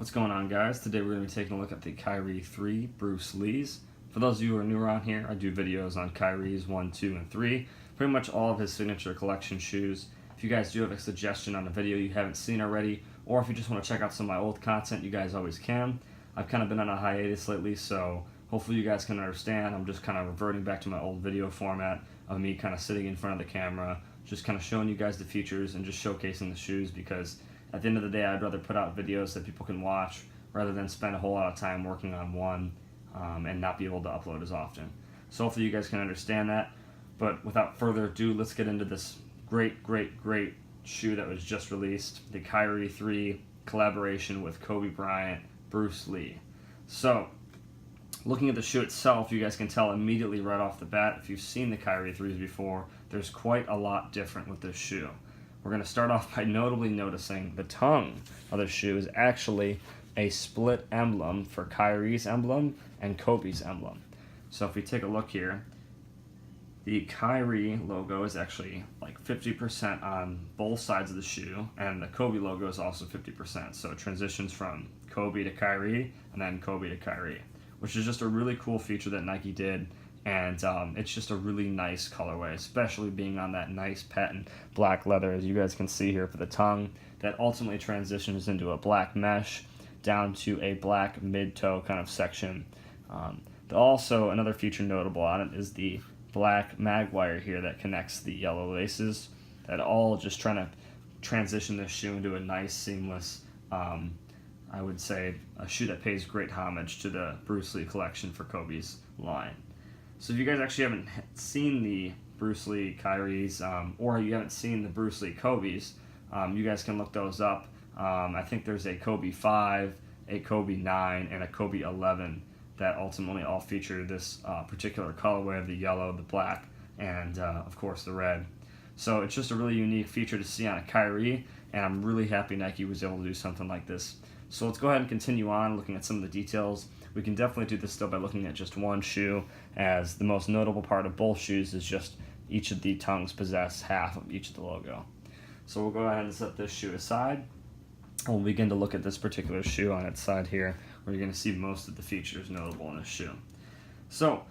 What's going on, guys? Today we're going to be taking a look at the Kyrie 3 Bruce Lee's. For those of you who are new around here, I do videos on Kyrie's 1, 2, and 3, pretty much all of his signature collection shoes. If you guys do have a suggestion on a video you haven't seen already, or if you just want to check out some of my old content, you guys always can. I've kind of been on a hiatus lately, so hopefully you guys can understand. I'm just kind of reverting back to my old video format of me kind of sitting in front of the camera, just kind of showing you guys the features and just showcasing the shoes, because at the end of the day, I'd rather put out videos that people can watch rather than spend a whole lot of time working on one and not be able to upload as often. So hopefully you guys can understand that. But without further ado, let's get into this great shoe that was just released, the Kyrie 3 collaboration with Kobe Bryant, Bruce Lee. So, looking at the shoe itself, you guys can tell immediately right off the bat, if you've seen the Kyrie 3s before, there's quite a lot different with this shoe. We're going to start off by notably noticing the tongue of the shoe is actually a split emblem for Kyrie's emblem and Kobe's emblem. So if we take a look here, the Kyrie logo is actually like 50% on both sides of the shoe, and the Kobe logo is also 50%. So it transitions from Kobe to Kyrie and then Kobe to Kyrie, which is just a really cool feature that Nike did. And it's just a really nice colorway, especially being on that nice patent black leather, as you guys can see here for the tongue, that ultimately transitions into a black mesh down to a black mid-toe kind of section. Also, another feature notable on it is the black mag wire here that connects the yellow laces, that all just trying to transition this shoe into a nice, seamless, I would say, a shoe that pays great homage to the Bruce Lee collection for Kobe's line. So if you guys actually haven't seen the Bruce Lee Kyrie's, or you haven't seen the Bruce Lee Kobe's, you guys can look those up. I think there's a Kobe 5, a Kobe 9, and a Kobe 11 that ultimately all feature this particular colorway of the yellow, the black, and of course the red. So it's just a really unique feature to see on a Kyrie, and I'm really happy Nike was able to do something like this. So let's go ahead and continue on looking at some of the details. We can definitely do this still by looking at just one shoe, as the most notable part of both shoes is just each of the tongues possess half of each of the logo. So we'll go ahead and set this shoe aside, and we'll begin to look at this particular shoe on its side here, where you're going to see most of the features notable in this shoe. So,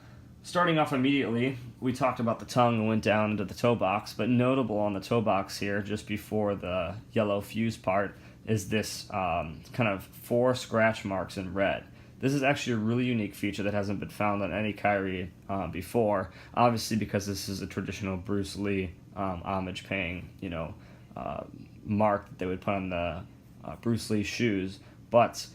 starting off immediately, we talked about the tongue and went down into the toe box, but notable on the toe box here, just before the yellow fuse part, is this kind of 4 scratch marks in red. This is actually a really unique feature that hasn't been found on any Kyrie before, obviously because this is a traditional Bruce Lee homage-paying, mark that they would put on the Bruce Lee shoes, but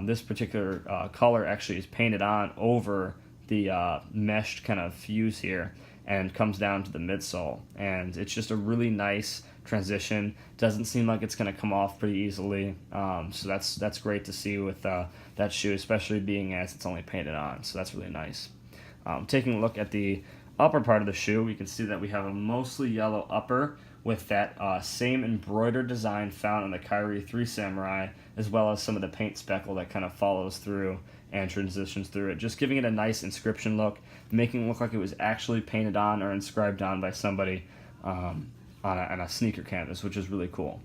this particular color actually is painted on over the meshed kind of fuse here and comes down to the midsole, and it's just a really nice transition. Doesn't seem like it's going to come off pretty easily, so that's great to see with that shoe, especially being as it's only painted on, so that's really nice. Taking a look at the upper part of the shoe, we can see that we have a mostly yellow upper with that same embroidered design found on the Kyrie 3 Samurai, as well as some of the paint speckle that kind of follows through and transitions through it, just giving it a nice inscription look, making it look like it was actually painted on or inscribed on by somebody on a sneaker canvas, which is really cool.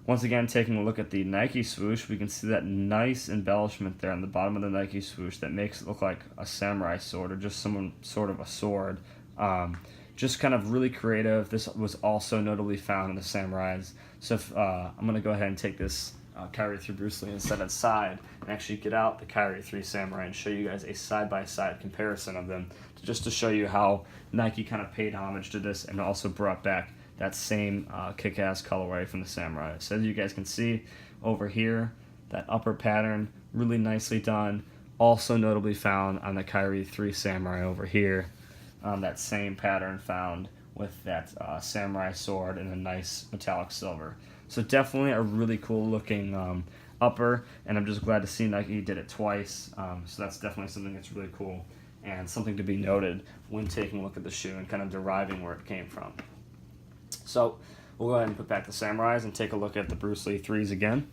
Once again, taking a look at the Nike swoosh, we can see that nice embellishment there on the bottom of the Nike swoosh that makes it look like a samurai sword or just some sort of a sword. Just kind of really creative. This was also notably found in the Samurais. So if, I'm going to go ahead and take this Kyrie 3 Bruce Lee and set it aside and actually get out the Kyrie 3 Samurai and show you guys a side-by-side comparison of them, just to show you how Nike kind of paid homage to this and also brought back that same kick-ass colorway from the Samurai. So as you guys can see over here, that upper pattern, really nicely done, also notably found on the Kyrie 3 Samurai over here. That same pattern found with that samurai sword in a nice metallic silver. So definitely a really cool looking upper, and I'm just glad to see Nike did it twice. So that's definitely something that's really cool and something to be noted when taking a look at the shoe and kind of deriving where it came from. So we'll go ahead and put back the Samurais and take a look at the Bruce Lee 3s again.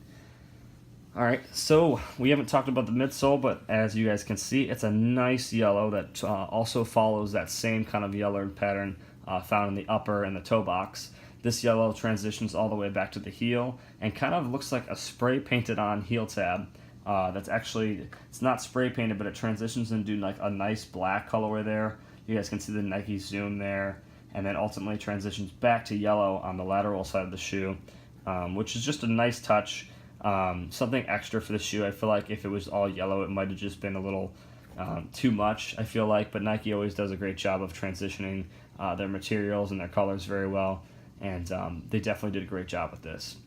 Alright, so we haven't talked about the midsole, but as you guys can see, it's a nice yellow that also follows that same kind of yellow pattern found in the upper and the toe box. This yellow transitions all the way back to the heel and kind of looks like a spray painted on heel tab. That's actually, it's not spray painted, but it transitions into like a nice black colorway there. You guys can see the Nike Zoom there, and then ultimately transitions back to yellow on the lateral side of the shoe, which is just a nice touch. Something extra for the shoe. I feel like if it was all yellow, it might have just been a little too much, I feel like, but Nike always does a great job of transitioning their materials and their colors very well, and they definitely did a great job with this.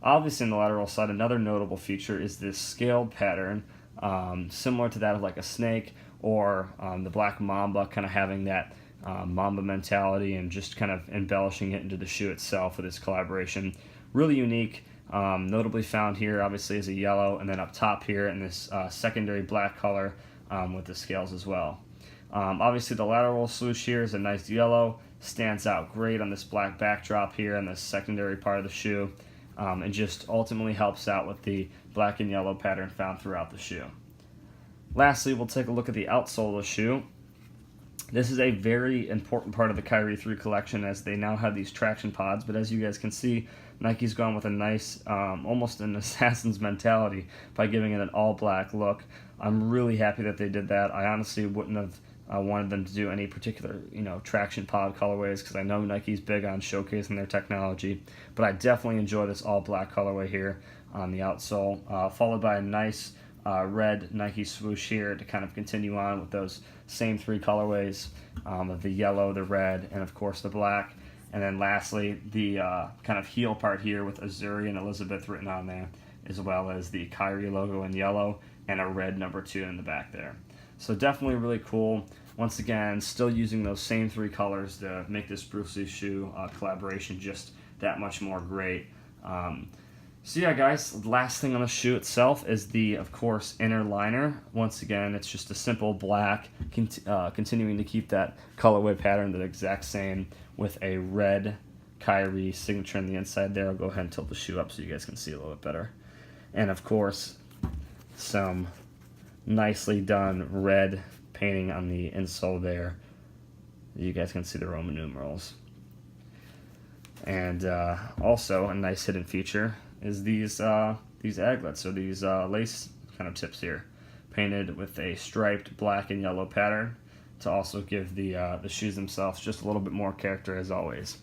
Obviously, on the lateral side, another notable feature is this scaled pattern, similar to that of like a snake, or the black mamba, kind of having that mamba mentality and just kind of embellishing it into the shoe itself with this collaboration. Really unique, notably found here obviously is a yellow, and then up top here in this secondary black color with the scales as well. Obviously the lateral swoosh here is a nice yellow, stands out great on this black backdrop here in the secondary part of the shoe, and just ultimately helps out with the black and yellow pattern found throughout the shoe. Lastly, we'll take a look at the outsole of the shoe. This is a very important part of the Kyrie 3 collection, as they now have these traction pods, but as you guys can see, Nike's gone with a nice, almost an assassin's mentality by giving it an all-black look. I'm really happy that they did that. I honestly wouldn't have wanted them to do any particular, traction pod colorways, because I know Nike's big on showcasing their technology, but I definitely enjoy this all-black colorway here on the outsole, followed by a nice red Nike swoosh here to kind of continue on with those same three colorways of the yellow, the red, and of course the black. And then lastly, the kind of heel part here with Azuri and Elizabeth written on there, as well as the Kyrie logo in yellow and a red number 2 in the back there. So definitely really cool. Once again, still using those same three colors to make this Bruce Lee shoe collaboration just that much more great. So yeah, guys, last thing on the shoe itself is the, of course, inner liner. Once again, it's just a simple black, continuing to keep that colorway pattern the exact same with a red Kyrie signature on the inside there. I'll go ahead and tilt the shoe up so you guys can see a little bit better. And of course, some nicely done red painting on the insole there. You guys can see the Roman numerals. And also a nice hidden feature is these aglets, or these lace kind of tips here, painted with a striped black and yellow pattern to also give the shoes themselves just a little bit more character, as always.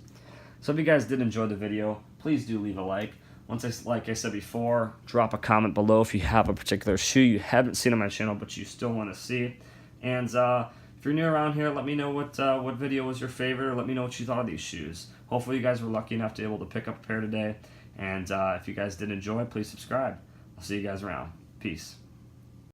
So if you guys did enjoy the video, please do leave a like. Like I said before, drop a comment below if you have a particular shoe you haven't seen on my channel but you still want to see. And if you're new around here, let me know what video was your favorite, or let me know what you thought of these shoes. Hopefully you guys were lucky enough to be able to pick up a pair today. And if you guys did enjoy, please subscribe. I'll see you guys around. Peace.